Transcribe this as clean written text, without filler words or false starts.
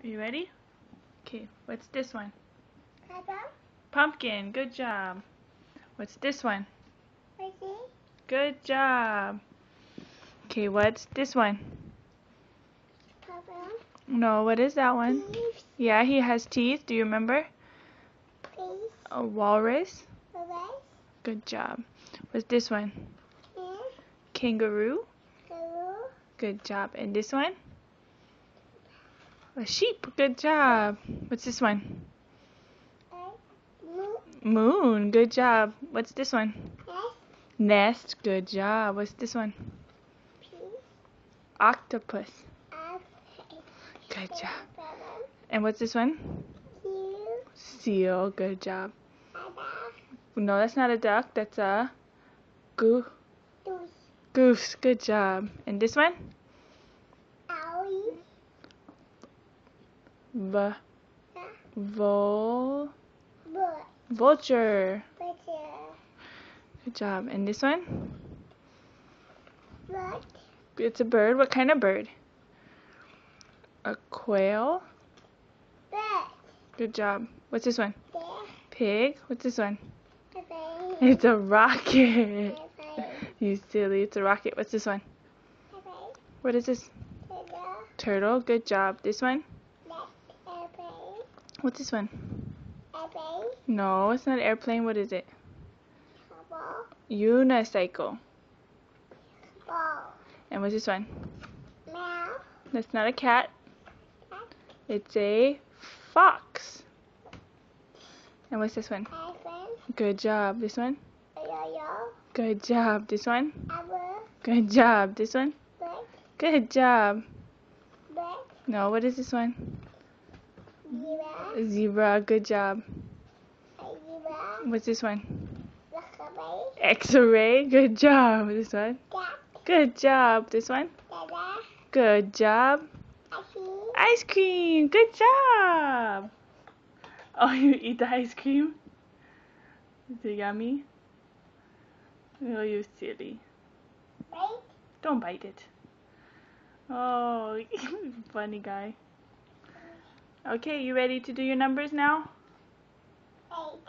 Are you ready? Okay, what's this one? Papa, Pumpkin, good job. What's this one? Ricky, Good job. Okay, what's this one? Papa, No, what is that one? Please, Yeah, he has teeth. Do you remember? please, A walrus. Bye, Good job. What's this one? and Kangaroo. Guru, Good job. And this one? A sheep. Good job. What's this one? Moo, Moon. Good job. What's this one? S, Nest. Good job. What's this one? P, Octopus. F, Good job. Papa, And what's this one? Q, Seal. Good job. Papa, No, that's not a duck. That's a goose. Deuce, Goose. Good job. And this one? Owie, Vulture. Butt, Good job. And this one? Butt, It's a bird. What kind of bird? A quail. Butt, Good job. What's this one? Bear, Pig. What's this one? Papa, It's a rocket. Papa, You silly. It's a rocket. What's this one? Papa, What is this? Papa, Turtle. Good job. This one? Papa, What's this one? Papa, No, it's not an airplane. What is it? Ball, Unicycle. Ball, And what's this one? Meow, That's not a cat. It's a fox. And what's this one? Elephant, Good job. This one? Yo-yo, Good job. This one? Apple, Good job. This one? Black, Good job. Black, No, what is this one? Zebra, Zebra. Good job. Zebra, What's this one? Blackberry, X-ray. Good job. This one? Cat, Good job. This one? Dada, Good job. Icy, Ice cream. Good job. Oh, you eat the ice cream? Is it yummy? Oh, you silly. Right, Don't bite it. Oh, funny guy. Okay, you ready to do your numbers now? 8.